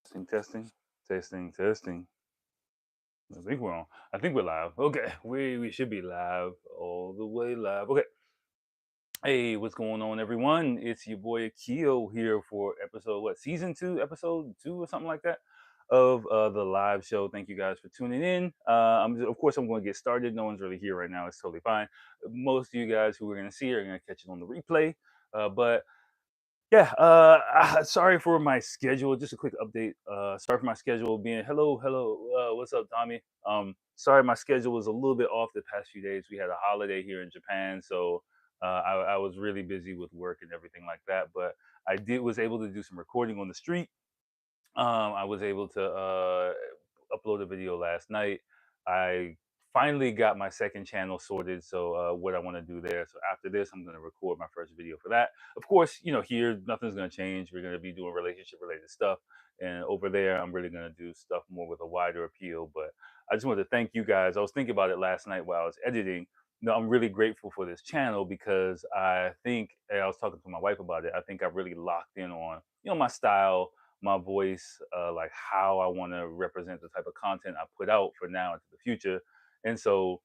Testing, testing, testing, testing. I think we're on. I think we're live. Okay, we should be live all the way live. Okay. Hey, what's going on, everyone? It's your boy Akio here for episode what season two, episode two or something like that of the live show. Thank you guys for tuning in. Of course I'm going to get started. No one's really here right now. It's totally fine. Most of you guys who are going to see are going to catch it on the replay. But yeah, sorry for my schedule. Just a quick update. Sorry for my schedule being hello. What's up, Tommy? Sorry, my schedule was a little bit off the past few days. We had a holiday here in Japan, so I was really busy with work and everything like that. But I did was able to do some recording on the street. I was able to upload a video last night. I finally got my second channel sorted. So what I want to do there. So after this, I'm going to record my first video for that. Of course, here nothing's going to change. We're going to be doing relationship related stuff, and over there, I'm really going to do stuff more with a wider appeal. But I just wanted to thank you guys. I was thinking about it last night while I was editing. I'm really grateful for this channel because I think and I was talking to my wife about it. I think I really locked in on my style, my voice, like how I want to represent the type of content I put out for now into the future. And so,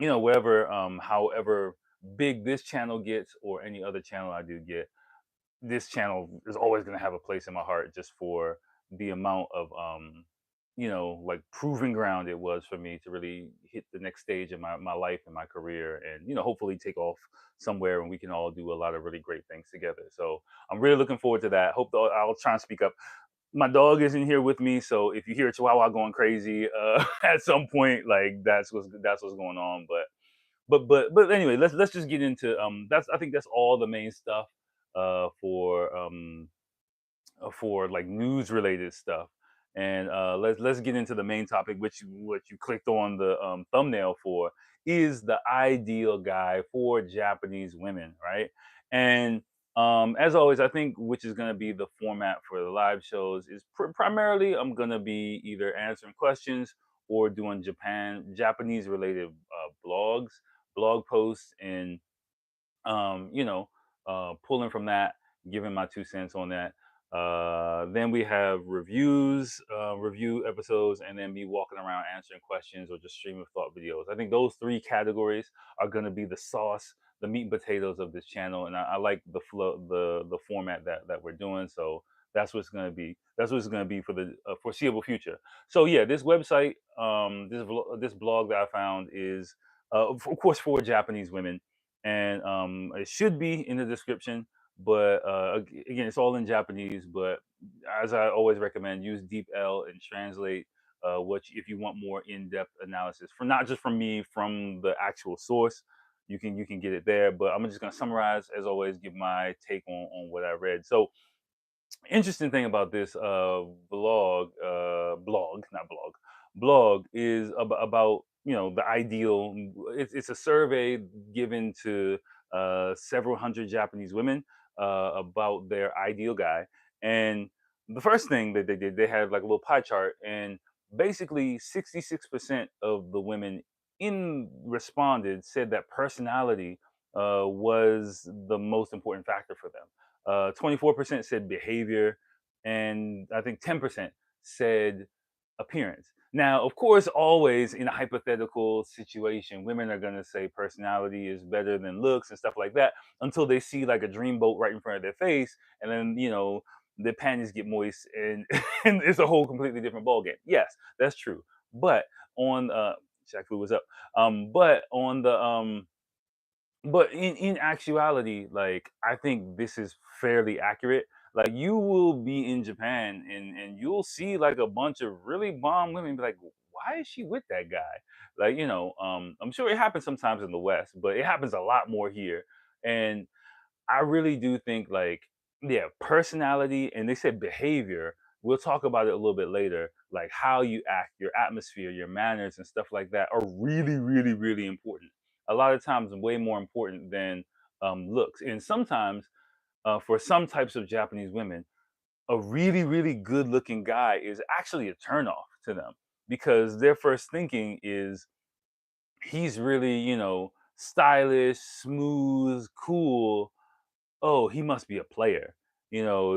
however big this channel gets or any other channel I do get, this channel is always going to have a place in my heart just for the amount of like proving ground it was for me to really hit the next stage of my life and my career, and hopefully take off somewhere and we can all do a lot of really great things together. So I'm really looking forward to that. I'll try and speak up. My dog isn't here with me, so if you hear Chihuahua going crazy at some point, like that's what's going on. But anyway, let's just get into that's I think that's all the main stuff for like news related stuff. And let's get into the main topic, which what you clicked on the thumbnail for is the ideal guy for Japanese women, right? And as always, I think which is going to be the format for the live shows is primarily I'm going to be either answering questions or doing Japanese related blog posts, and pulling from that, giving my 2 cents on that. Then we have review episodes, and then me walking around answering questions or just stream of thought videos. I think those three categories are going to be the sauce, the meat and potatoes of this channel, and I like the flow, the format that we're doing. So that's what's going to be. That's what's going to be for the foreseeable future. So yeah, this website, this blog that I found is, of course, for Japanese women, and it should be in the description. But again, it's all in Japanese. But as I always recommend, use DeepL and translate if you want more in-depth analysis from not just from me, from the actual source. You can get it there. But I'm just gonna summarize as always, give my take on what I read. So interesting thing about this blog is about the ideal. It's a survey given to several hundred Japanese women about their ideal guy. And the first thing that they did, they had like a little pie chart, and basically 66% of the women in responded said that personality was the most important factor for them. 24% said behavior, and I think 10% said appearance. Now, of course, always in a hypothetical situation, women are going to say personality is better than looks and stuff like that until they see like a dreamboat right in front of their face, and then their panties get moist, and and it's a whole completely different ballgame. Yes, that's true. But on Shaq Fu was up. But on the but in actuality, like I think this is fairly accurate. Like you will be in Japan, and you'll see like a bunch of really bomb women be like, why is she with that guy? Like, I'm sure it happens sometimes in the West, but it happens a lot more here. And I really do think like, yeah, personality, and they said behavior. We'll talk about it a little bit later, like how you act, your atmosphere, your manners, and stuff like that are really, really, really important. A lot of times, way more important than looks. And sometimes, for some types of Japanese women, a really, really good-looking guy is actually a turnoff to them because their first thinking is he's really, stylish, smooth, cool. Oh, he must be a player.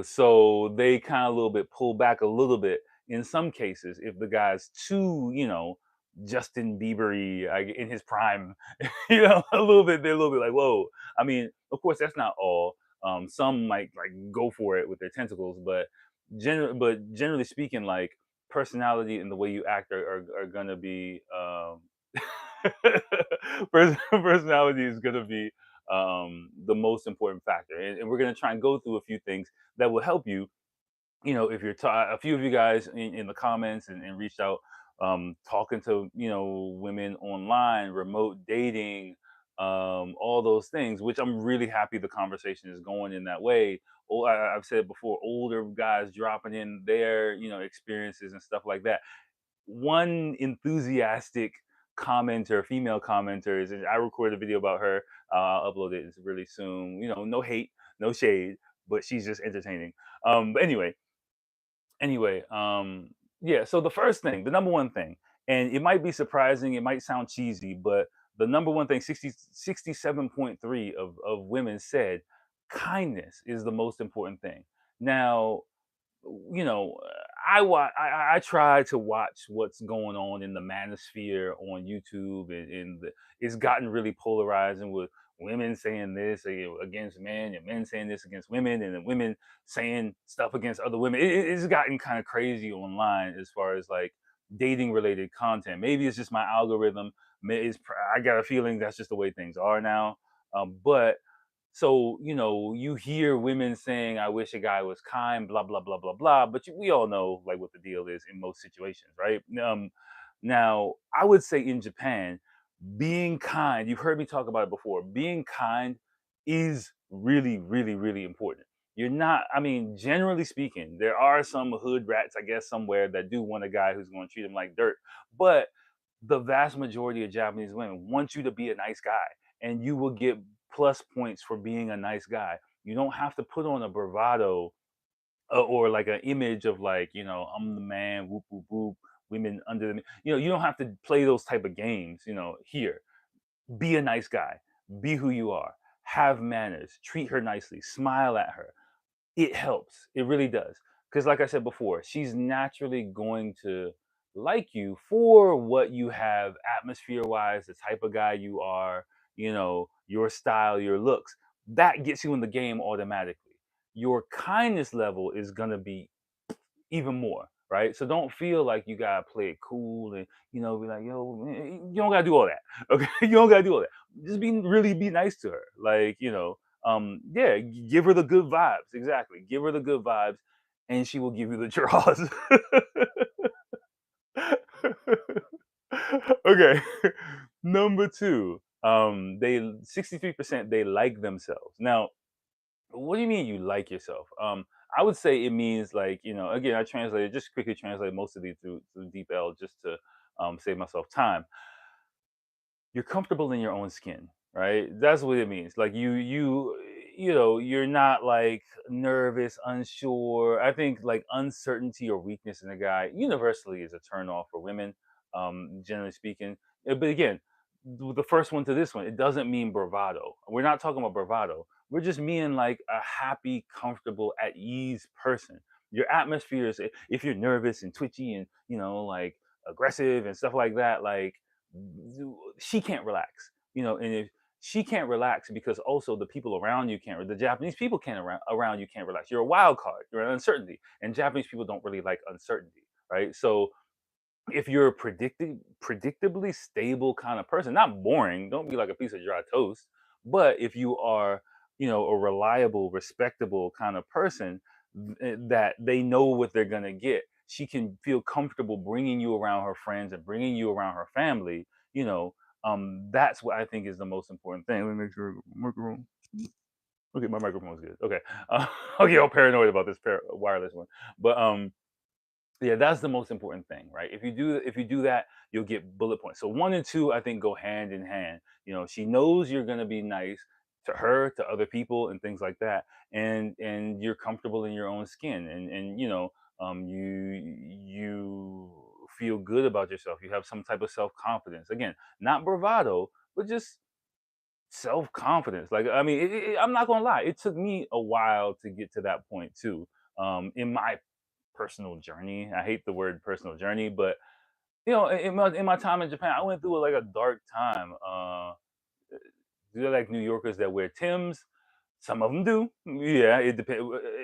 So they kind of a little bit pull back a little bit in some cases if the guy's too, Justin Bieber in his prime, a little bit. They're a little bit like, whoa. I mean, of course, that's not all. Some might like go for it with their tentacles, but generally speaking, like personality and the way you act are gonna be personality is gonna be the most important factor, and we're gonna try and go through a few things that will help you. If you're a few of you guys in the comments and reached out, talking to women online, remote dating, all those things, which I'm really happy the conversation is going in that way. I've said before, older guys dropping in their experiences and stuff like that. One enthusiastic commenter, female commenter, is I recorded a video about her. I'll upload it really soon. No hate, no shade, but she's just entertaining. But anyway, yeah. So the first thing, the number one thing, and it might be surprising, it might sound cheesy, but the number one thing, 67.3 of women said kindness is the most important thing. Now, you know, I try to watch what's going on in the manosphere on YouTube, and it's gotten really polarizing with women saying this against men, and men saying this against women, and then women saying stuff against other women. It's gotten kind of crazy online as far as like dating related content. Maybe it's just my algorithm. I got a feeling that's just the way things are now. But so, you hear women saying, I wish a guy was kind, blah, blah, blah, blah, blah. But we all know like what the deal is in most situations, right? Now, I would say in Japan, being kind, you've heard me talk about it before, being kind is really, really, really important. You're not, I mean, generally speaking, there are some hood rats, I guess, somewhere that do want a guy who's going to treat them like dirt. But the vast majority of Japanese women want you to be a nice guy, and you will get plus points for being a nice guy. You don't have to put on a bravado, or like an image of like, I'm the man, whoop whoop whoop, women under the, you don't have to play those type of games. Here, be a nice guy, be who you are, have manners, treat her nicely, smile at her. It helps. It really does. Because, like I said before, she's naturally going to like you for what you have atmosphere wise, the type of guy you are, your style, your looks. That gets you in the game automatically. Your kindness level is going to be even more, right? So don't feel like you gotta play it cool and be like, yo, man, you don't gotta do all that. Okay, you don't gotta do all that. Just be nice to her, like yeah, give her the good vibes. Exactly, give her the good vibes, and she will give you the draws. Okay, number two, they 63% they like themselves. Now, what do you mean you like yourself? I would say it means like, again, I translated, just quickly translate most of these through Deep L just to save myself time. You're comfortable in your own skin, right? That's what it means. Like you're not like nervous, unsure. I think like uncertainty or weakness in a guy universally is a turn off for women, generally speaking. But again, the first one to this one, it doesn't mean bravado. We're not talking about bravado. We're just meaning like a happy, comfortable, at ease person. Your atmosphere is, if you're nervous and twitchy and like aggressive and stuff like that, like she can't relax, and if she can't relax because also the people around you can't, the Japanese people can't around you can't relax. You're a wild card, you're an uncertainty, and Japanese people don't really like uncertainty, right? So if you're a predictably stable kind of person, not boring, don't be like a piece of dry toast, but if you are, a reliable, respectable kind of person, that they know what they're going to get, she can feel comfortable bringing you around her friends and bringing you around her family, you know that's what I think is the most important thing. Let me make sure microphone. Okay, my microphone is good. Okay. Okay, I'm paranoid about this wireless one, but yeah, that's the most important thing, right? If you do that, you'll get bullet points. So one and two, I think, go hand in hand. She knows you're gonna be nice to her, to other people, and things like that, and you're comfortable in your own skin, and you feel good about yourself. You have some type of self confidence. Again, not bravado, but just self confidence. Like, I mean, I'm not gonna lie, it took me a while to get to that point too. In my personal journey, I hate the word personal journey, but in my time in Japan, I went through like a dark time. They're like New Yorkers that wear Tims. Some of them do. Yeah, it depends.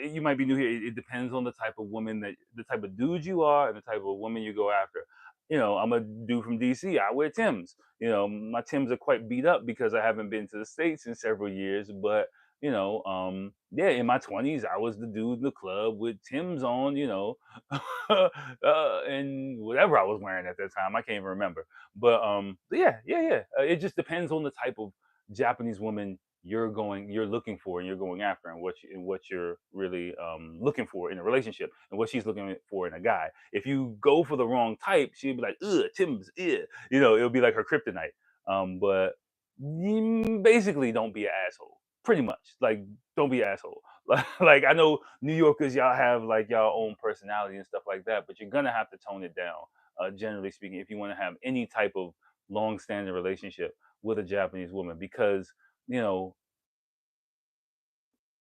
You might be new here. It depends on the type of woman the type of dude you are, and the type of woman you go after. I'm a dude from DC. I wear Tims. My Tims are quite beat up because I haven't been to the States in several years. But yeah, in my 20s, I was the dude in the club with Tims on. And whatever I was wearing at that time, I can't even remember. But yeah, yeah, yeah. It just depends on the type of Japanese woman you're looking for and you're going after, and what you're really looking for in a relationship, and what she's looking for in a guy. If you go for the wrong type, she'd be like, ugh, Tim's, yeah, it'll be like her kryptonite. But basically, don't be an asshole. Pretty much, like, don't be an asshole. Like, I know New Yorkers, y'all have like y'all own personality and stuff like that, but you're gonna have to tone it down. Generally speaking, if you want to have any type of long-standing relationship with a Japanese woman, because you know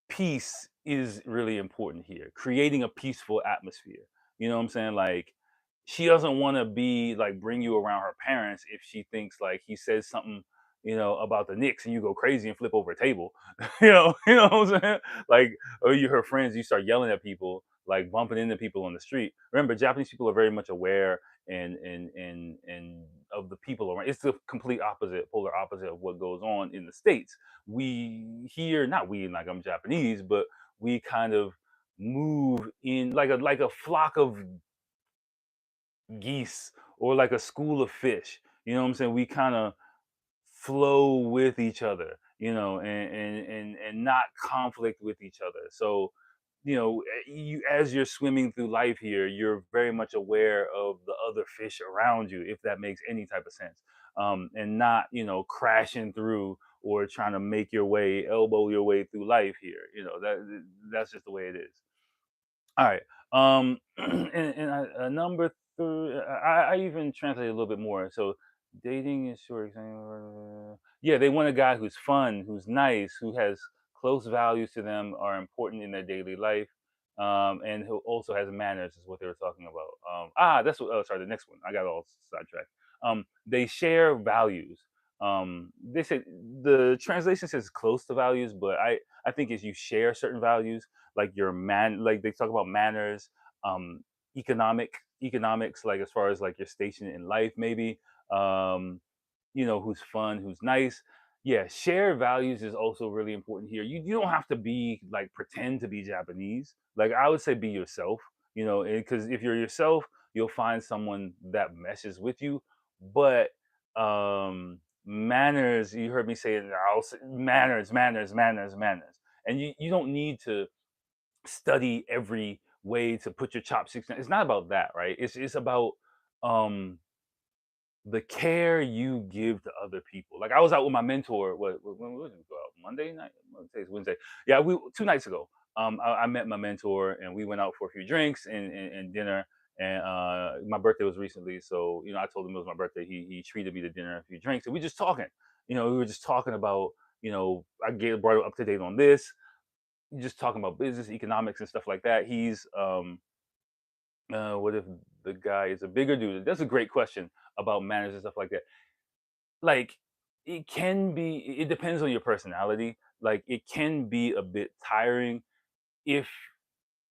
peace is really important here. Creating a peaceful atmosphere. You know what I'm saying? Like, she doesn't want to be like bring you around her parents if she thinks like he says something, about the Knicks, and you go crazy and flip over a table. You know what I'm saying? Like, or you her friends, you start yelling at people, like bumping into people on the street. Remember, Japanese people are very much aware and of the people around. It's the complete opposite, polar opposite of what goes on in the States. We here, not we, like I'm Japanese, but we kind of move in like a flock of geese, or like a school of fish. You know what I'm saying? We kind of flow with each other, and not conflict with each other. So, you, as you're swimming through life here, you're very much aware of the other fish around you, if that makes any type of sense. And not, crashing through, or trying to make your way, elbow your way through life here. That's just the way it is. All right. And number three, I even translated a little bit more. So, dating is short. Yeah, they want a guy who's fun, who's nice, who has close values to them, are important in their daily life, and who also has manners, is what they were talking about. That's what. Oh, sorry, the next one. I got all sidetracked. They share values. They said the translation says close to values, but I think is you share certain values, like like they talk about manners, um economics, like as far as like your station in life, maybe, um who's fun, who's nice. Yeah, shared values is also really important here. You don't have to be like pretend to be Japanese. Like, I would say be yourself, because if you're yourself, you'll find someone that meshes with you. But manners, you heard me say it, manners, manners, manners, manners. And you don't need to study every way to put your chopsticks in. It's not about that, right? It's about um the care you give to other people. Like, I was out with my mentor. When did we go out? Monday night. Today's Wednesday. Yeah, we 2 nights ago. I met my mentor, and we went out for a few drinks and dinner. And my birthday was recently, so I told him it was my birthday. He treated me to dinner, a few drinks, and we just talking. We were just talking about, I brought him up to date on this, just talking about business, economics, and stuff like that. He's what if the guy is a bigger dude? That's a great question about manners and stuff like that. Like, it depends on your personality. Like, it can be a bit tiring if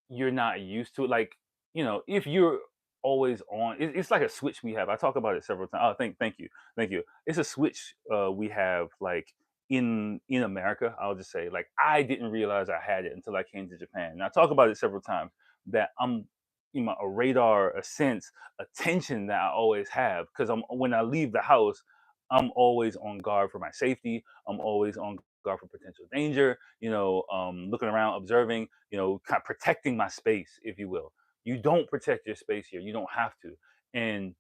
you're not used to it. Like, if you're always on, it's like a switch we have. I talk about it several times. Oh, thank you, thank you. It's a switch we have, like, in America. I'll just say, like, I didn't realize I had it until I came to Japan. And I talk about it several times, that I'm, a radar, a sense, a tension that I always have, because when I leave the house, I'm always on guard for my safety. I'm always on guard for potential danger. Looking around, observing, kind of protecting my space, if you will. You don't protect your space here. You don't have to. And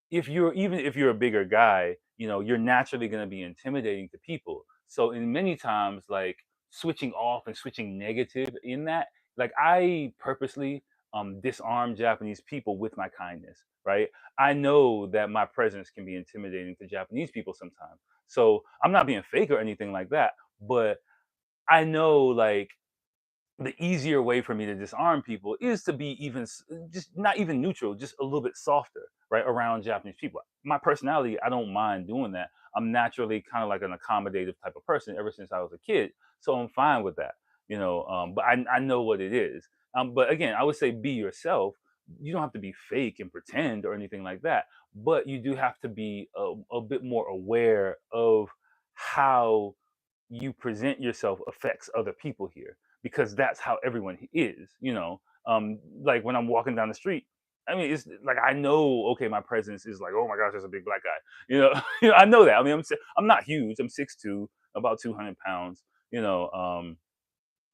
if you're a bigger guy, you're naturally going to be intimidating to people. So in many times, like, switching off and switching negative in that, like, I purposely, disarm Japanese people with my kindness, right? I know that my presence can be intimidating to Japanese people sometimes. So I'm not being fake or anything like that, but I know like the easier way for me to disarm people is to be just not even neutral, just a little bit softer, right, around Japanese people. My personality, I don't mind doing that. I'm naturally kind of like an accommodative type of person ever since I was a kid, so I'm fine with that, but I know what it is. But again, I would say be yourself. You don't have to be fake and pretend or anything like that, but you do have to be a bit more aware of how you present yourself affects other people here, because that's how everyone is. Like when I'm walking down the street, I mean, it's like I know, okay, my presence is like, oh my gosh, there's a big black guy. I know that. I mean, I'm not huge. I'm 6'2", about 200 pounds. You know,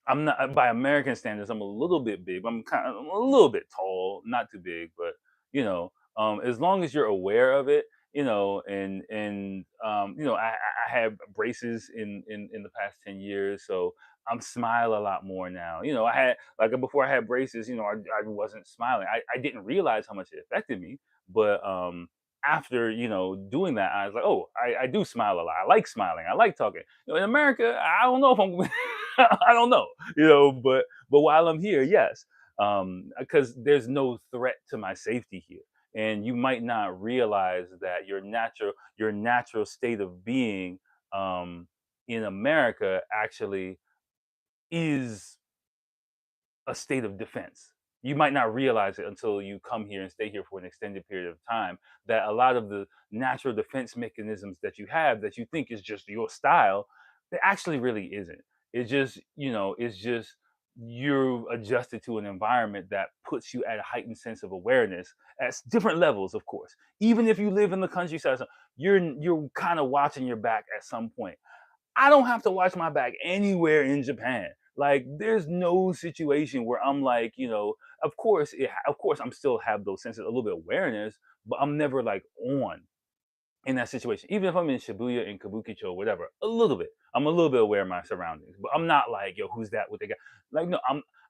I'm not by American standards. I'm a little bit big. I'm a little bit tall, not too big, but as long as you're aware of it, I had braces in the past 10 years, so I'm smile a lot more now. I had like before I had braces, I wasn't smiling. I didn't realize how much it affected me, but after doing that, I was like, oh, I do smile a lot. I like smiling. I like talking. In America, I don't know if I'm. I don't know, but while I'm here, yes, because there's no threat to my safety here, and you might not realize that your natural state of being um, in America actually is a state of defense. You might not realize it until you come here and stay here for an extended period of time, that a lot of the natural defense mechanisms that you have that you think is just your style, it actually really isn't. It's just you're adjusted to an environment that puts you at a heightened sense of awareness at different levels, of course. Even if you live in the countryside, so you're kind of watching your back at some point. I don't have to watch my back anywhere in Japan. Like, there's no situation where I'm like, of course, I'm still have those senses, a little bit of awareness, but I'm never like on in that situation. Even if I'm in Shibuya in Kabukicho, whatever, a little bit. I'm a little bit aware of my surroundings, but I'm not like, yo, who's that? What they got? Like, no,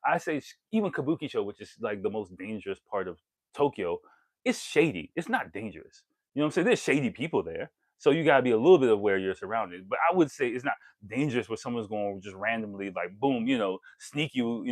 I say even Kabukicho, which is like the most dangerous part of Tokyo, it's shady. It's not dangerous. You know what I'm saying? There's shady people there. So you gotta be a little bit aware of your surroundings. But I would say it's not dangerous where someone's going to just randomly like boom, sneak you,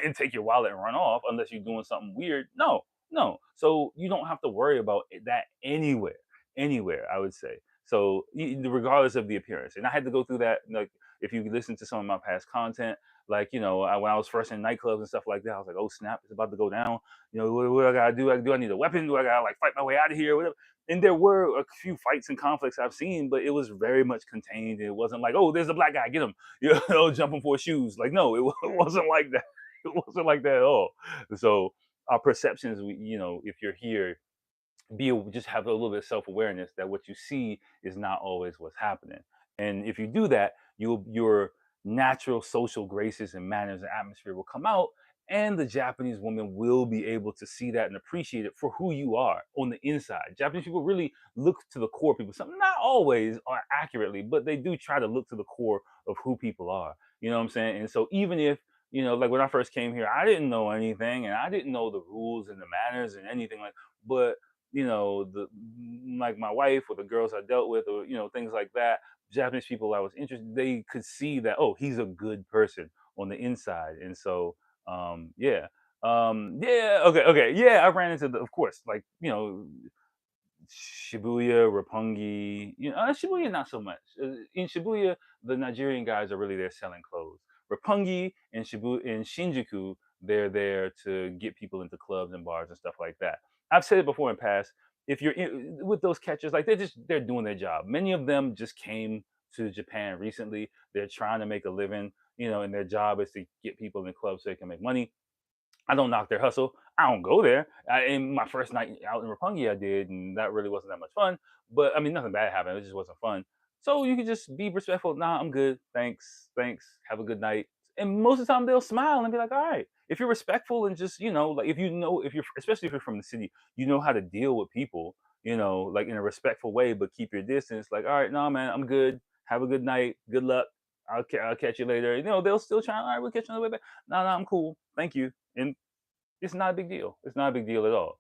and take your wallet and run off unless you're doing something weird. No, no. So you don't have to worry about that anywhere, I would say. So regardless of the appearance, and I had to go through that. Like if you listen to some of my past content, like when I was first in nightclubs and stuff like that, I was like, oh snap, it's about to go down. What I gotta do? I need a weapon? Do I gotta like fight my way out of here? Whatever. And there were a few fights and conflicts I've seen, but it was very much contained. It wasn't like, oh, there's a black guy, get him, jumping for shoes. Like, no, it wasn't like that. It wasn't like that at all. So our perceptions, if you're here, just have a little bit of self-awareness that what you see is not always what's happening. And if you do that, your natural social graces and manners and atmosphere will come out, and the Japanese woman will be able to see that and appreciate it for who you are on the inside. Japanese people really look to the core people, some not always or accurately, but they do try to look to the core of who people are. You know what I'm saying? And so even if like when I first came here, I didn't know anything and I didn't know the rules and the manners and anything like, but the like my wife or the girls I dealt with, or things like that, Japanese people I was interested, they could see that, oh, he's a good person on the inside. And so yeah, yeah, okay, yeah, I ran into of course, like Shibuya, Roppongi. Shibuya not so much. In Shibuya, the Nigerian guys are really there selling clothes. Roppongi and Shinjuku, they're there to get people into clubs and bars and stuff like that. I've said it before in past. If you're with those catchers, like they're doing their job. Many of them just came to Japan recently. They're trying to make a living, and their job is to get people in clubs so they can make money. I don't knock their hustle. I don't go there. In my first night out in Roppongi, I did, and that really wasn't that much fun. But I mean, nothing bad happened. It just wasn't fun. So you can just be respectful. Nah, I'm good. Thanks. Thanks. Have a good night. And most of the time they'll smile and be like, all right. If you're respectful and just, like if you're, especially if you're from the city, you know how to deal with people, like in a respectful way, but keep your distance. Like, all right, no, man, I'm good. Have a good night. Good luck. I'll catch you later. They'll still try. All right, we'll catch you on the way back. No, no, I'm cool. Thank you. And It's not a big deal. It's not a big deal at all.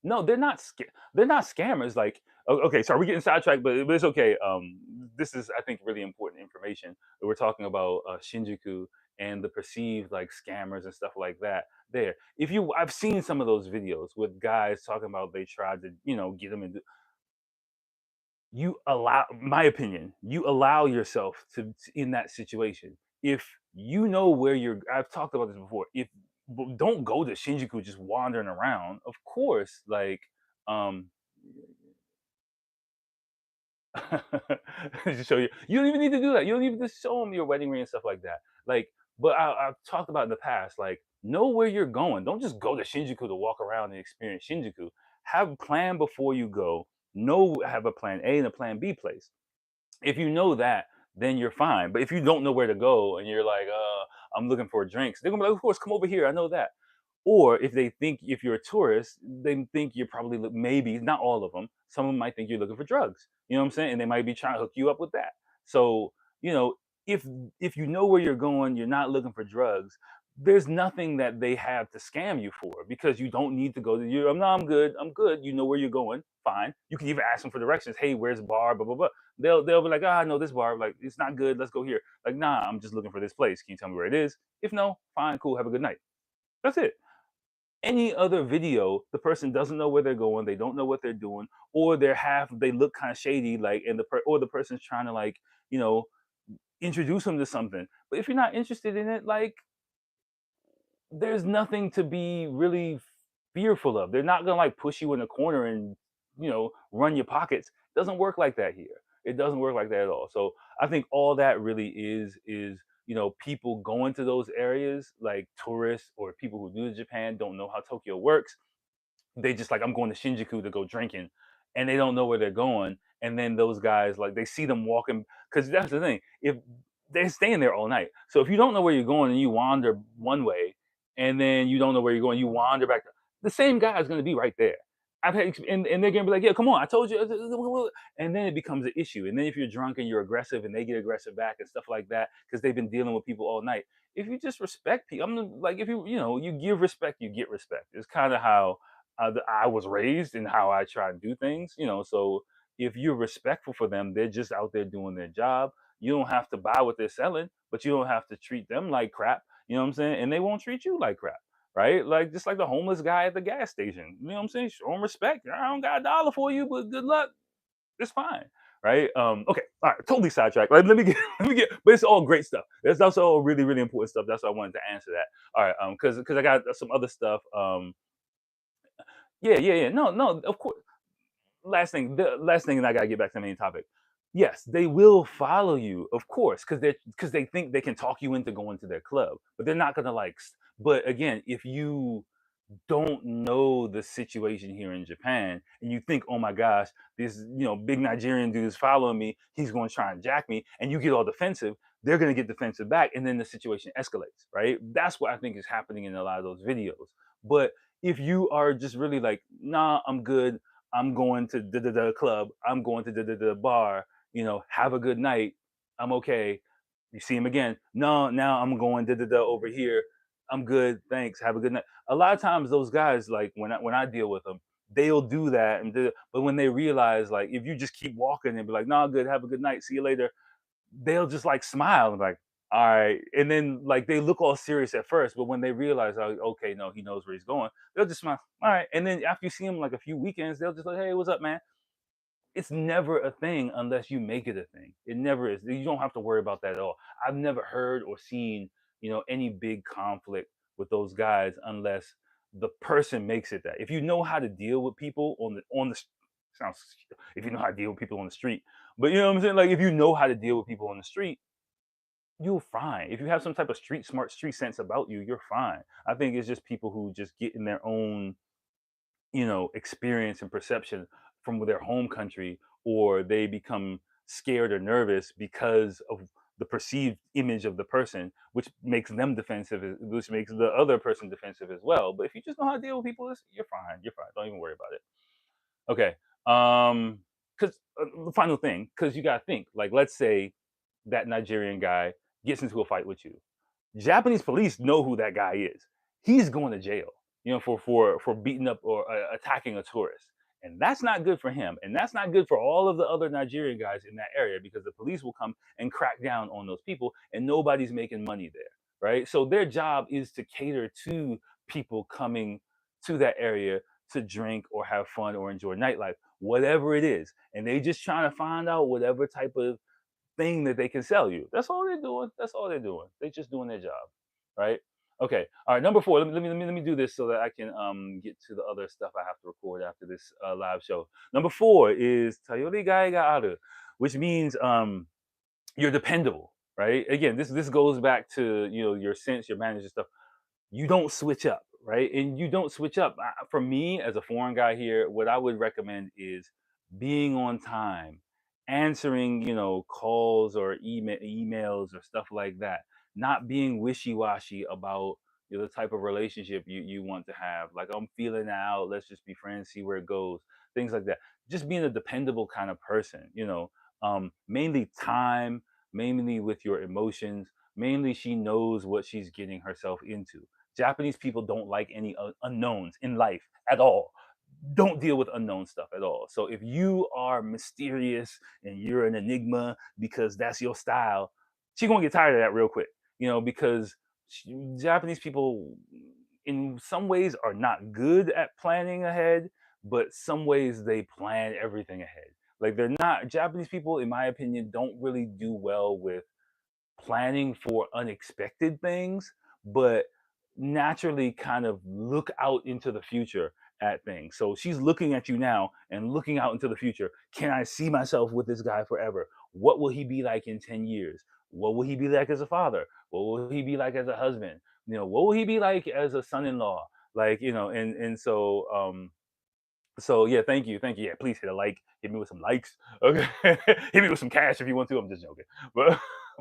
No, they're not scammers. Like, okay, sorry, we're getting sidetracked, but it's okay. This is, I think, really important information. We're talking about Shinjuku and the perceived like scammers and stuff like that. There, if you, I've seen some of those videos with guys talking about they tried to, get them into. You allow, my opinion, you allow yourself in that situation. If you know where you're, I've talked about this before. If don't go to Shinjuku just wandering around. Of course, like, um to show you, you don't even need to do that. You don't even need to show them your wedding ring and stuff like that. Like, but I've talked about in the past, like, know where you're going. Don't just go to Shinjuku to walk around and experience Shinjuku. Have a plan before you go. Know, have a plan A and a plan B place. If you know that, then you're fine. But if you don't know where to go and you're like, I'm looking for drinks, they're gonna be like, of course, come over here. I know that. Or if they think, if you're a tourist, they think you're probably, maybe not all of them. Some of them might think you're looking for drugs. You know what I'm saying? And they might be trying to hook you up with that. So, you know, if if you know where you're going, you're not looking for drugs. There's nothing that they have to scam you for, because you don't need to go to you. No, I'm good. I'm good. You know where you're going. Fine. You can even ask them for directions. Hey, where's the bar? Blah blah blah. They'll be like, ah, I know this bar. Like, it's not good. Let's go here. Like, nah, I'm just looking for this place. Can you tell me where it is? If no, fine, cool. Have a good night. That's it. Any other video, the person doesn't know where they're going, they don't know what they're doing, or they look kind of shady, like, or the person's trying to, like, you know, introduce them to something. But if you're not interested in it, like, there's nothing to be really fearful of. They're not gonna like push you in a corner and, run your pockets. It doesn't work like that here. It doesn't work like that at all. So I think all that really is, people going to those areas, like tourists or people who do Japan, don't know how Tokyo works. They just like, I'm going to Shinjuku to go drinking, and they don't know where they're going. And then those guys, like, they see them walking, because that's the thing. If they're staying there all night, so if you don't know where you're going and you wander one way, and then you don't know where you're going, you wander back. The same guy is going to be right there. And they're gonna be like, yeah, come on, I told you, and then it becomes an issue. And then if you're drunk and you're aggressive, and they get aggressive back and stuff like that, because they've been dealing with people all night. If you just respect people, like, if you give respect, you get respect. It's kind of how I was raised and how I try to do things. So if you're respectful for them, they're just out there doing their job. You don't have to buy what they're selling, but you don't have to treat them like crap. You know what I'm saying? And they won't treat you like crap, right? Like, just like the homeless guy at the gas station. You know what I'm saying? Show them respect. I don't got a dollar for you, but good luck. It's fine. Right. Okay. All right. Totally sidetracked. Like, let me get, let me get, but it's all great stuff. That's all really, really important stuff. That's why I wanted to answer that. All right. Because I got some other stuff. Yeah, yeah, yeah. No, no, of course. The last thing, and I gotta get back to the main topic. Yes, they will follow you, of course, because they think they can talk you into going to their club, but they're not gonna like. But again, if you don't know the situation here in Japan, and you think, oh my gosh, this big Nigerian dude is following me, he's going to try and jack me, and you get all defensive, they're going to get defensive back, and then the situation escalates, right? That's what I think is happening in a lot of those videos. But if you are just really like, nah, I'm good, I'm going to the club, I'm going to the bar, have a good night, I'm okay. You see him again, no, now I'm going da over here, I'm good, thanks, have a good night. A lot of times those guys, like, when I deal with them, they'll do that, but when they realize, like, if you just keep walking and be like, "No, good, have a good night, see you later," they'll just like smile and like, "All right," and then like they look all serious at first, but when they realize, like, okay, no, he knows where he's going, they'll just smile. All right, and then after you see him like a few weekends, they'll just like, "Hey, what's up, man?" It's never a thing unless you make it a thing. It never is. You don't have to worry about that at all. I've never heard or seen, any big conflict with those guys unless the person makes it that. If you know how to deal with people sounds, if you know how to deal with people on the street, but you know what I'm saying? Like, if you know how to deal with people on the street, you're fine. If you have some type of street smart, street sense about you, you're fine. I think it's just people who just get in their own, experience and perception from their home country, or they become scared or nervous because of the perceived image of the person, which makes them defensive, which makes the other person defensive as well. But if you just know how to deal with people, you're fine. You're fine. Don't even worry about it. Okay. Because the final thing, because you gotta think, like, let's say that Nigerian guy gets into a fight with you. Japanese police know who that guy is. He's going to jail. for beating up or attacking a tourist. And that's not good for him. And that's not good for all of the other Nigerian guys in that area, because the police will come and crack down on those people and nobody's making money there. Right. So their job is to cater to people coming to that area to drink or have fun or enjoy nightlife, whatever it is. And they just trying to find out whatever type of thing that they can sell you. That's all they're doing. That's all they're doing. They're just doing their job, right? Okay. All right. Number four. Let me do this so that I can get to the other stuff I have to record after this live show. Number four is Tayori Gai ga aru, which means you're dependable, right? Again, this goes back to your sense, your manager stuff. You don't switch up, right? And you don't switch up. For me, as a foreign guy here, what I would recommend is being on time, answering, calls or emails or stuff like that. Not being wishy-washy about the type of relationship you want to have. Like, I'm feeling it out. Let's just be friends, see where it goes. Things like that. Just being a dependable kind of person. Mainly time, mainly with your emotions. Mainly, she knows what she's getting herself into. Japanese people don't like any unknowns in life at all. Don't deal with unknown stuff at all. So if you are mysterious and you're an enigma because that's your style, she's gonna get tired of that real quick. Because Japanese people, in some ways, are not good at planning ahead, but some ways they plan everything ahead. Like, they're not Japanese people, in my opinion, don't really do well with planning for unexpected things, but naturally kind of look out into the future at things. So she's looking at you now and looking out into the future. Can I see myself with this guy forever? What will he be like in 10 years? What will he be like as a father? What will he be like as a husband? What will he be like as a son-in-law? Like, and so yeah, thank you. Yeah, please hit a like, hit me with some likes. Okay, hit me with some cash if you want to. I'm just joking, but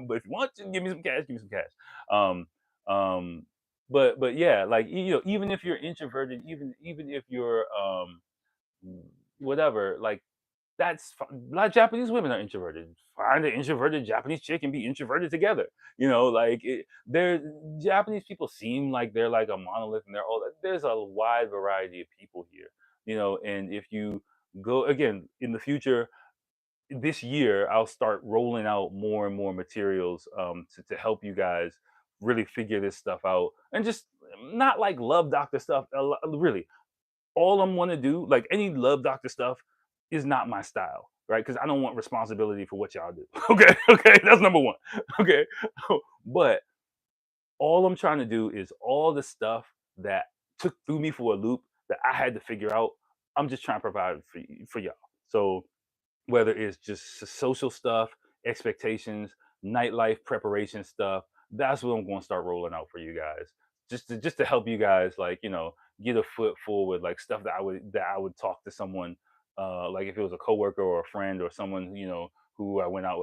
but if you want to give me some cash, give me some cash. Um, um, but yeah, like, even if you're introverted, even if you're whatever, like, a lot of Japanese women are introverted. Find an introverted Japanese chick and be introverted together. Like, they're Japanese people seem like they're like a monolith, and they're all there's a wide variety of people here. And if you go again in the future, this year, I'll start rolling out more and more materials to help you guys really figure this stuff out, and just not like love doctor stuff. Really, all I'm want to do, like, any love doctor stuff, is not my style, right? Because I don't want responsibility for what y'all do. Okay, okay, that's number one. Okay, but all I'm trying to do is all the stuff that threw me for a loop that I had to figure out. I'm just trying to provide for y'all. So whether it's just social stuff, expectations, nightlife preparation stuff. That's what I'm going to start rolling out for you guys, just to help you guys, like, get a foot forward, like stuff that I would talk to someone, like if it was a coworker or a friend or someone who I went out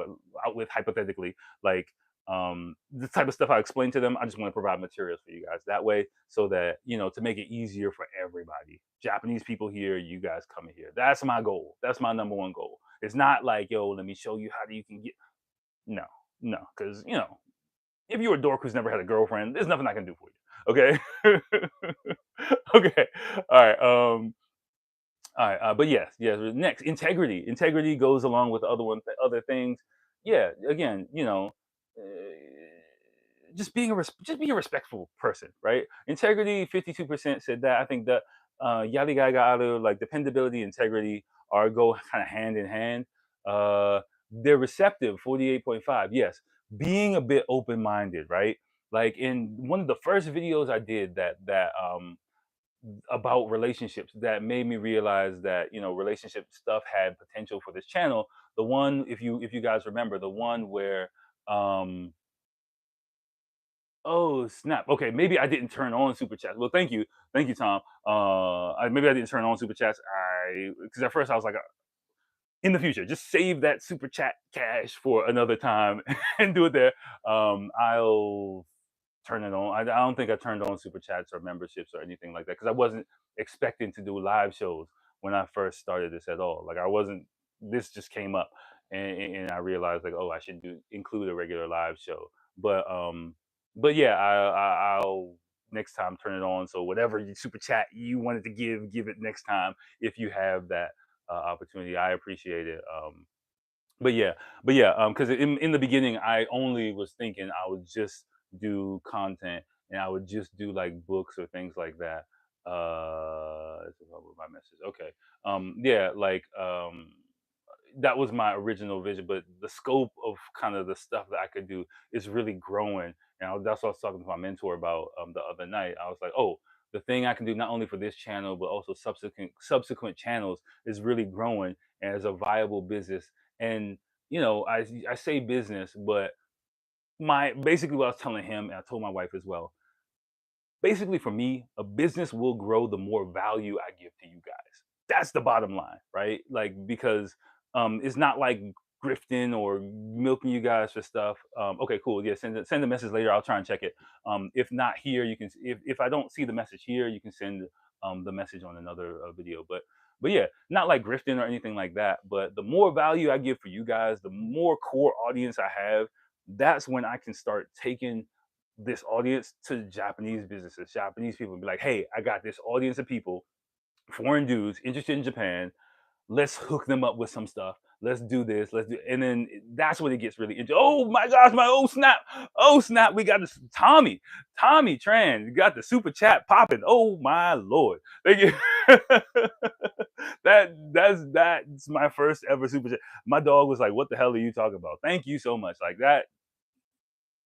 with hypothetically, like, the type of stuff I explain to them. I just want to provide materials for you guys that way, so that to make it easier for everybody. Japanese people here, you guys coming here. That's my goal. That's my number one goal. It's not like, yo, let me show you how you can get. No, no, because if you're a dork who's never had a girlfriend, there's nothing I can do for you. Okay. Okay. All right. All right. But yes, yes. Next, integrity. Integrity goes along with other things. Yeah. Again, just just be a respectful person, right? Integrity, 52% said that. I think that yari gai ga aru, like dependability, integrity, are go kind of hand in hand. Uh, they're receptive, 48.5. Yes, being a bit open minded, right? Like, in one of the first videos I did that about relationships, that made me realize that relationship stuff had potential for this channel. The one, if you guys remember, the one where oh snap. Okay, maybe I didn't turn on super chats. Well, thank you, Tom. Maybe I didn't turn on super chats. Because at first I was like, in the future, just save that super chat cash for another time and do it there. I'll turn it on. I don't think I turned on super chats or memberships or anything like that, because I wasn't expecting to do live shows when I first started this at all. Like, I wasn't. This just came up, and I realized, like, oh, I should include a regular live show. But yeah, I'll. next time turn it on. So whatever you super chat you wanted to give it next time if you have that opportunity. I appreciate it. But yeah, because in the beginning, I only was thinking I would just do content and I would just do like books or things like that. It's about my message. Okay. Yeah, like that was my original vision, but the scope of kind of the stuff that I could do is really growing. And that's what I was talking to my mentor about the other night. I was like, oh, the thing I can do not only for this channel but also subsequent channels is really growing as a viable business. And I say business, but my basically what I was telling him, and I told my wife as well, basically for me, a business will grow the more value I give to you guys. That's the bottom line, right? Like because it's not like grifting or milking you guys for stuff. Okay, cool. Yeah, send a message later. I'll try and check it. If not here, you can if I don't see the message here, you can send the message on another video. But yeah, not like grifting or anything like that. But the more value I give for you guys, the more core audience I have. That's when I can start taking this audience to Japanese businesses, Japanese people, and be like, hey, I got this audience of people, foreign dudes interested in Japan. Let's hook them up with some stuff. Let's do this. And then that's when it gets really interesting. Oh my gosh, oh snap, we got this Tommy Tran, you got the super chat popping. Oh my lord, thank you. That's my first ever super chat. My dog was like, "What the hell are you talking about?" Thank you so much. Like that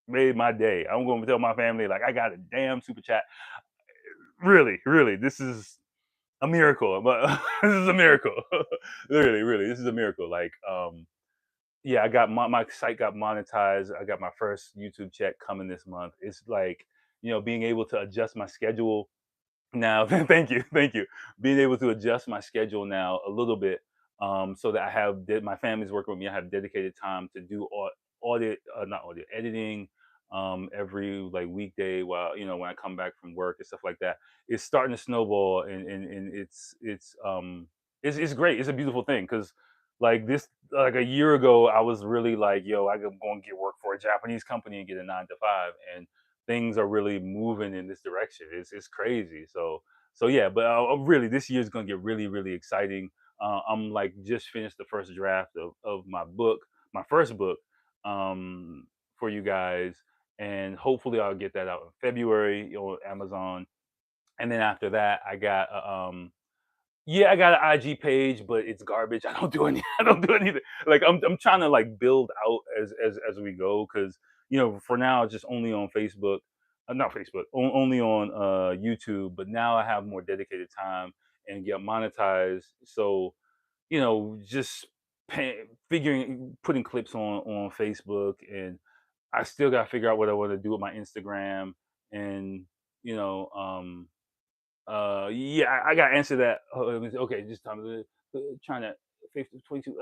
made my day. I'm going to tell my family like I got a damn super chat. Really, this is a miracle. But this is a miracle. Really, this is a miracle. Like, yeah, I got my site got monetized. I got my first YouTube check coming this month. It's like being able to adjust my schedule now. Thank you, being able to adjust my schedule now a little bit, so that I have my family's working with me. I have dedicated time to do not audit editing, every like weekday while when I come back from work and stuff like that. It's starting to snowball, and it's great. It's a beautiful thing because like this like a year ago I was really like, yo, I'm going to get work for a Japanese company and get a 9 to 5, and things are really moving in this direction. It's crazy. So yeah, but really this year is gonna get really exciting. I'm like just finished the first draft of my book, my first book, um, for you guys, and hopefully I'll get that out in February on Amazon. And then after that, I got yeah, I got an IG page, but it's garbage. I don't do any. I don't do anything. Like I'm trying to like build out as we go because for now it's just only on Facebook, not Facebook, only on YouTube. But now I have more dedicated time and get monetized. So just figuring putting clips on Facebook, and I still got to figure out what I want to do with my Instagram, and you know um yeah, I got to answer that. Okay, just time trying to 22.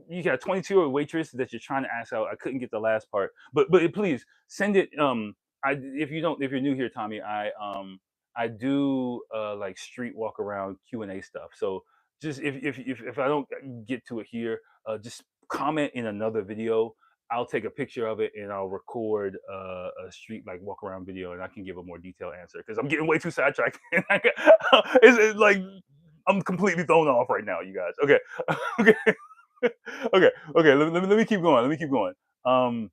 You got 22 a waitress that you're trying to ask out. I couldn't get the last part, but please send it. If you don't, if you're new here, Tommy, I do like street walk around Q&A stuff. So just if I don't get to it here, just comment in another video. I'll take a picture of it and I'll record a street like walk around video, and I can give a more detailed answer because I'm getting way too sidetracked. It's like I'm completely thrown off right now, you guys. Okay, okay, okay. Let me keep going. Let me keep going. Um,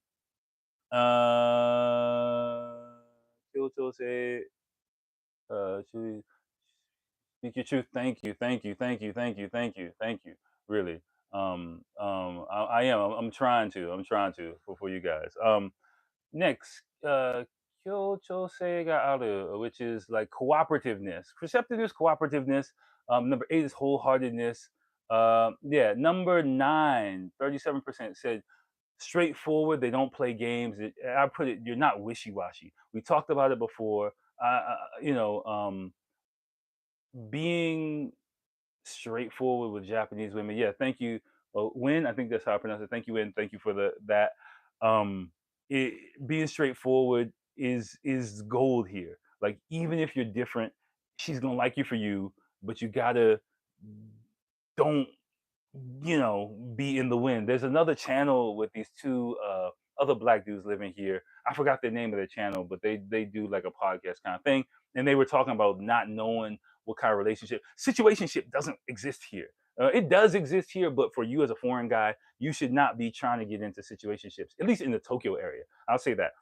Kyoto say, speak your truth. Thank you. Really. I am. I'm trying to. I'm trying to for you guys. Next, Kyochosei ga aru, which is like cooperativeness. Receptiveness, cooperativeness. Number 8 is wholeheartedness. Yeah, number 9, 37% said straightforward. They don't play games. I put it, you're not wishy-washy. We talked about it before. Being straightforward with Japanese women. Yeah, thank you, Win. I think that's how I pronounce it. Thank you, Win. Thank you for that. Um, it, being straightforward is gold here. Like even if you're different, she's gonna like you for you, but you gotta don't be in the wind. There's another channel with these two. other black dudes living here. I forgot the name of their channel, but they do like a podcast kind of thing, and they were talking about not knowing what kind of relationship situationship doesn't exist here. It does exist here, but for you as a foreign guy, you should not be trying to get into situationships, at least in the Tokyo area. I'll say that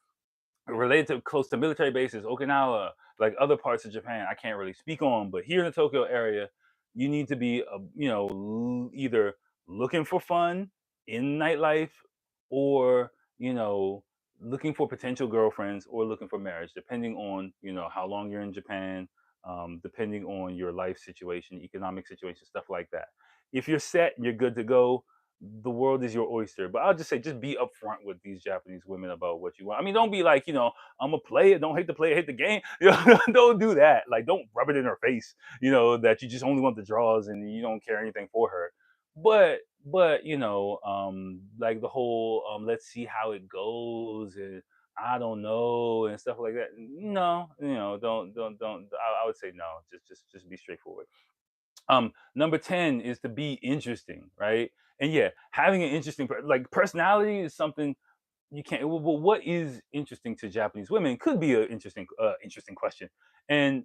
related to close to military bases, Okinawa, like other parts of Japan, I can't really speak on. But here in the Tokyo area, you need to be, either looking for fun in nightlife, or you know, looking for potential girlfriends or looking for marriage, depending on how long you're in Japan, depending on your life situation, economic situation, stuff like that. If you're set, you're good to go, the world is your oyster. But I'll just say, just be upfront with these Japanese women about what you want. I mean, don't be like, I'm gonna play it. Don't hate the play, hate the game. Don't do that. Like, don't rub it in her face. That you just only want the draws and you don't care anything for her. But like the whole let's see how it goes, and I don't know and stuff like that. No, don't. I would say no. Just be straightforward. Number 10 is to be interesting, right? And yeah, having an interesting like personality is something you can't. Well, what is interesting to Japanese women could be an interesting question. And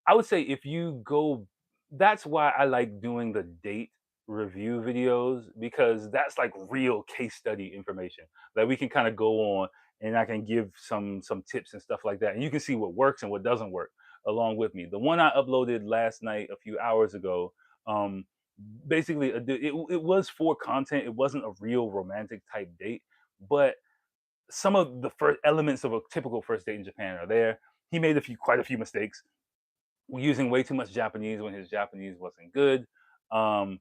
I would say, if you go, that's why I like doing the date review videos, because that's like real case study information that we can kind of go on, and I can give some tips and stuff like that. And you can see what works and what doesn't work along with me. The one I uploaded last night, a few hours ago, um, basically it was for content. It wasn't a real romantic type date, but some of the first elements of a typical first date in Japan are there. He made quite a few mistakes, using way too much Japanese when his Japanese wasn't good, um,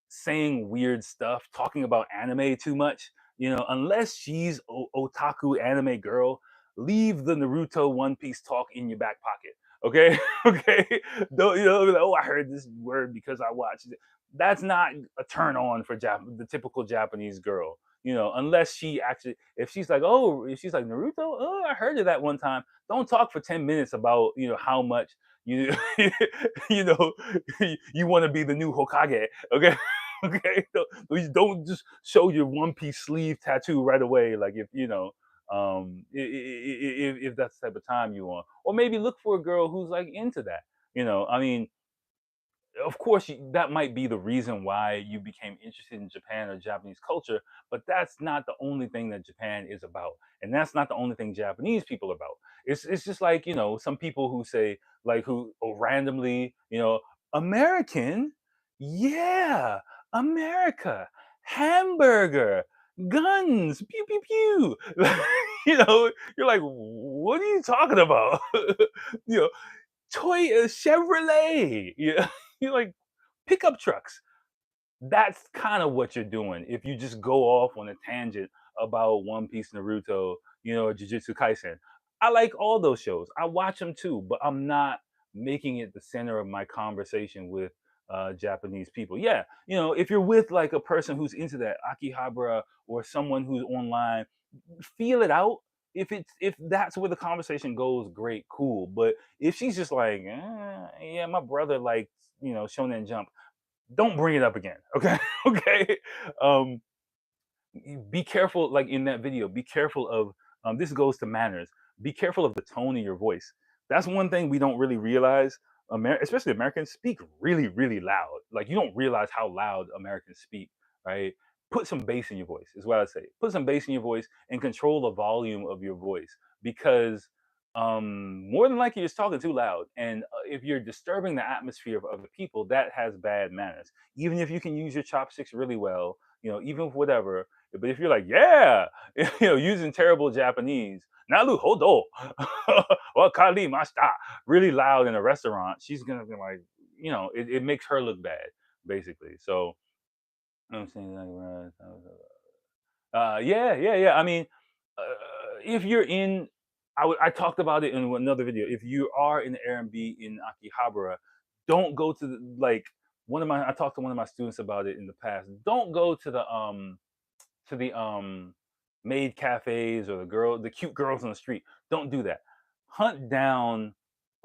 saying weird stuff, talking about anime too much. Unless she's otaku anime girl, leave the Naruto One Piece talk in your back pocket. Okay, okay. Don't like, oh, I heard this word because I watched it. That's not a turn on for the typical Japanese girl. Unless she actually, if she's like Naruto, oh, I heard of that one time. Don't talk for 10 minutes about how much you you know you want to be the new Hokage. Okay. Okay. Don't just show your One Piece sleeve tattoo right away, like, if if that's the type of time you want. Or maybe look for a girl who's like into that. I mean, of course, that might be the reason why you became interested in Japan or Japanese culture, but that's not the only thing that Japan is about, and that's not the only thing Japanese people are about. It's just like, some people who say, like, who randomly, American, yeah, America, hamburger, guns, pew pew pew. You're like, what are you talking about? you know, Chevrolet. Yeah, you're like, pickup trucks. That's kind of what you're doing if you just go off on a tangent about One Piece, Naruto, Jujutsu Kaisen. I like all those shows. I watch them too, but I'm not making it the center of my conversation with Japanese people. Yeah, if you're with like a person who's into that Akihabara, or someone who's online, feel it out. If that's where the conversation goes, great, cool. But if she's just like, yeah, my brother likes, Shonen Jump, don't bring it up again. Okay. Okay. Um, be careful, like in that video, be careful of, this goes to manners, be careful of the tone of your voice. That's one thing we don't really realize. Especially Americans speak really, really loud. Like, you don't realize how loud Americans speak, right? Put some bass in your voice is what I say. Put some bass in your voice and control the volume of your voice, because more than likely you're talking too loud. And if you're disturbing the atmosphere of other people, that has bad manners. Even if you can use your chopsticks really well, even whatever. But if you're like, yeah, using terrible Japanese, naru hodo, wakarimashita, really loud in a restaurant, she's gonna be like, it makes her look bad, basically. So, I'm saying, like, yeah, yeah, yeah. I mean, uh, if you're in, I talked about it in another video. If you are in the Airbnb in Akihabara, don't go to like, I talked to one of my students about it in the past. Don't go to the maid cafes, or the cute girls on the street. Don't do that. Hunt down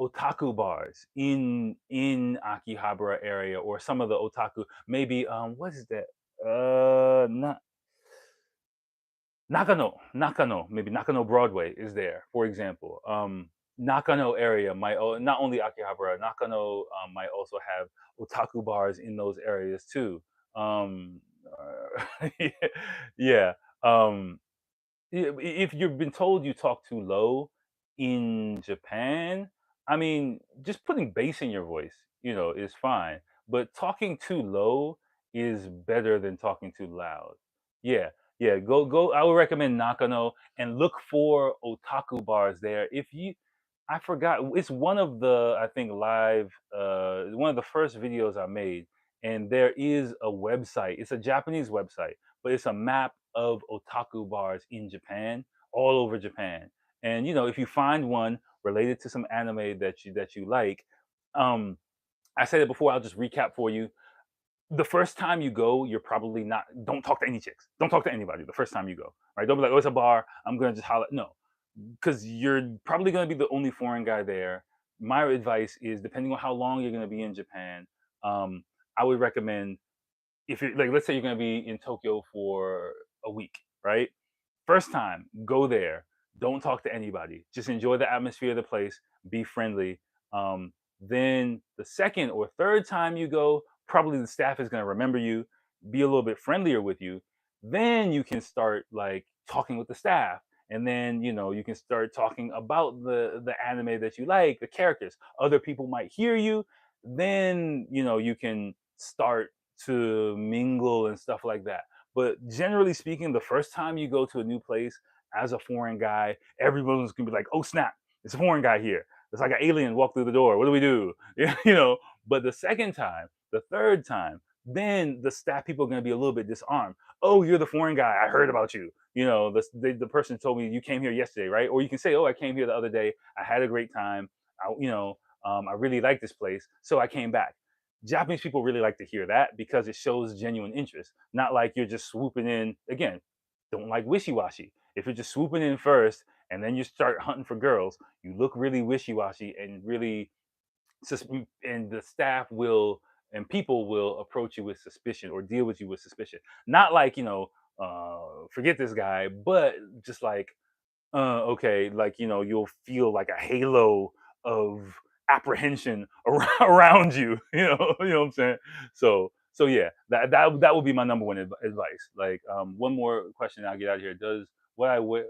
otaku bars in Akihabara area, or some of the otaku, maybe, what is that, not Nakano, maybe Nakano Broadway is there, for example. Nakano area might not only Akihabara, Nakano might also have otaku bars in those areas too. Um, yeah. Um, if you've been told you talk too low in Japan, I mean, just putting bass in your voice, is fine. But talking too low is better than talking too loud. Yeah, yeah. Go. I would recommend Nakano and look for otaku bars there. I forgot. It's one of the I think live. One of the first videos I made, and there is a website. It's a Japanese website, but it's a map of otaku bars in Japan, all over Japan. And if you find one related to some anime that you like, um, I said it before. I'll just recap for you. The first time you go, you're probably not. Don't talk to any chicks. Don't talk to anybody the first time you go. Right? Don't be like, oh, it's a bar. I'm gonna just holler. No, because you're probably gonna be the only foreign guy there. My advice is, depending on how long you're gonna be in Japan, um, I would recommend, if you're like, let's say you're going to be in Tokyo for a week, right? First time, go there. Don't talk to anybody. Just enjoy the atmosphere of the place. Be friendly. Then the second or third time you go, probably the staff is going to remember you, be a little bit friendlier with you. Then you can start like talking with the staff, and then you can start talking about the anime that you like, the characters. Other people might hear you. Then you can start to mingle and stuff like that. But generally speaking, the first time you go to a new place as a foreign guy, everyone's gonna be like, "Oh snap, it's a foreign guy here. It's like an alien walk through the door. What do we do?" But the second time, the third time, then the staff people are gonna be a little bit disarmed. "Oh, you're the foreign guy. I heard about you. The person told me you came here yesterday, right?" Or you can say, "Oh, I came here the other day. I had a great time. I really like this place, so I came back." Japanese people really like to hear that because it shows genuine interest, not like you're just swooping in. Again, don't like wishy washy. If you're just swooping in first and then you start hunting for girls, you look really wishy washy and really, and the staff will and people will approach you with suspicion or deal with you with suspicion. Not like, forget this guy, but just like, okay, like you'll feel like a halo of apprehension around you. You know what I'm saying. So yeah, that would be my number one advice. Like, one more question, I'll get out of here. Does what I wear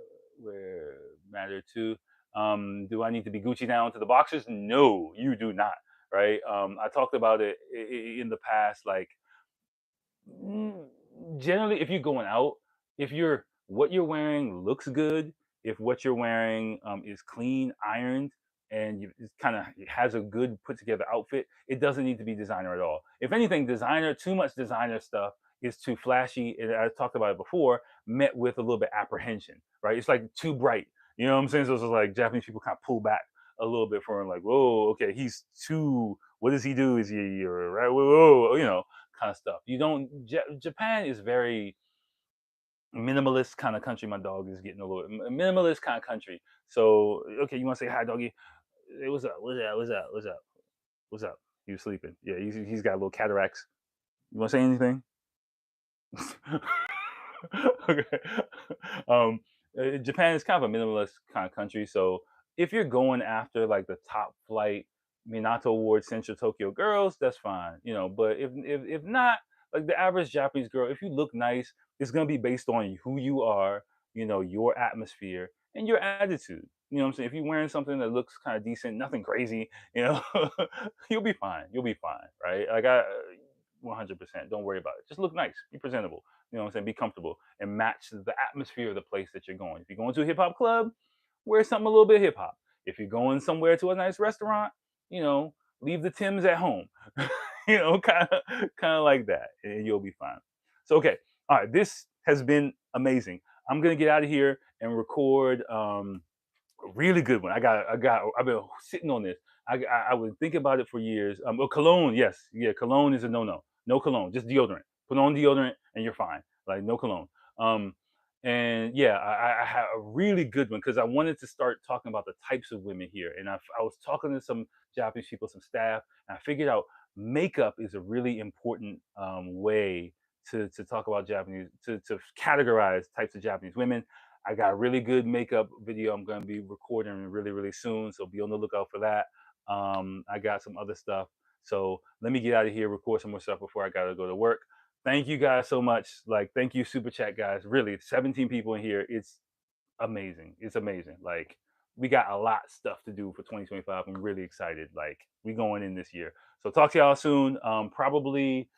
matter too? Do I need to be Gucci down to the boxers? No, you do not. Right. I talked about it in the past. Like, Mm, generally, if you're going out, if you're what you're wearing looks good, if what you're wearing is clean, ironed, and it kind of has a good put together outfit, it doesn't need to be designer at all. If anything, too much designer stuff is too flashy. And I talked about it before, met with a little bit apprehension, right? It's like too bright. You know what I'm saying? So it's like Japanese people kind of pull back a little bit for him, like, whoa, okay, he's too. What does he do? Is he right? Whoa, kind of stuff. You don't. Japan is very minimalist kind of country. My dog is getting a little minimalist kind of country. So okay, you want to say hi, doggy? Hey, what's up? What's up? What's up? What's up? What's up? He was sleeping. Yeah, he's got little cataracts. You want to say anything? Okay. Um, Japan is kind of a minimalist kind of country. So if you're going after like the top flight Minato Award Central Tokyo girls, that's fine. But if not, like the average Japanese girl, if you look nice, it's gonna be based on who you are, your atmosphere and your attitude. You know what I'm saying? If you're wearing something that looks kind of decent, nothing crazy, you'll be fine. You'll be fine, right? Like, 100%. Don't worry about it. Just look nice, be presentable. You know what I'm saying? Be comfortable and match the atmosphere of the place that you're going. If you're going to a hip hop club, wear something a little bit hip hop. If you're going somewhere to a nice restaurant, you know, leave the Tims at home. Kind of like that, and you'll be fine. So okay, all right. This has been amazing. I'm gonna get out of here and record a really good one. I've been sitting on this. I would think about it for years. Well, cologne, yes, yeah, cologne is a no. No cologne, just deodorant. Put on deodorant and you're fine. Like, no cologne. Um, and yeah, I had a really good one because I wanted to start talking about the types of women here. And I was talking to some Japanese people, some staff, and I figured out makeup is a really important way to talk about Japanese, to categorize types of Japanese women. I got a really good makeup video I'm going to be recording really, really soon. So be on the lookout for that. I got some other stuff. So let me get out of here, record some more stuff before I got to go to work. Thank you guys so much. Like, thank you, Super Chat guys. Really, 17 people in here. It's amazing. It's amazing. Like, we got a lot of stuff to do for 2025. I'm really excited. Like, we going in this year. So talk to y'all soon. Probably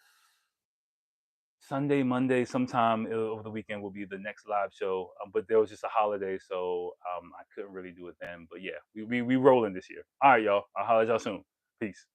Sunday, Monday, sometime over the weekend will be the next live show. But there was just a holiday, so I couldn't really do it then. But yeah, we rolling this year. All right, y'all. I'll holler at y'all soon. Peace.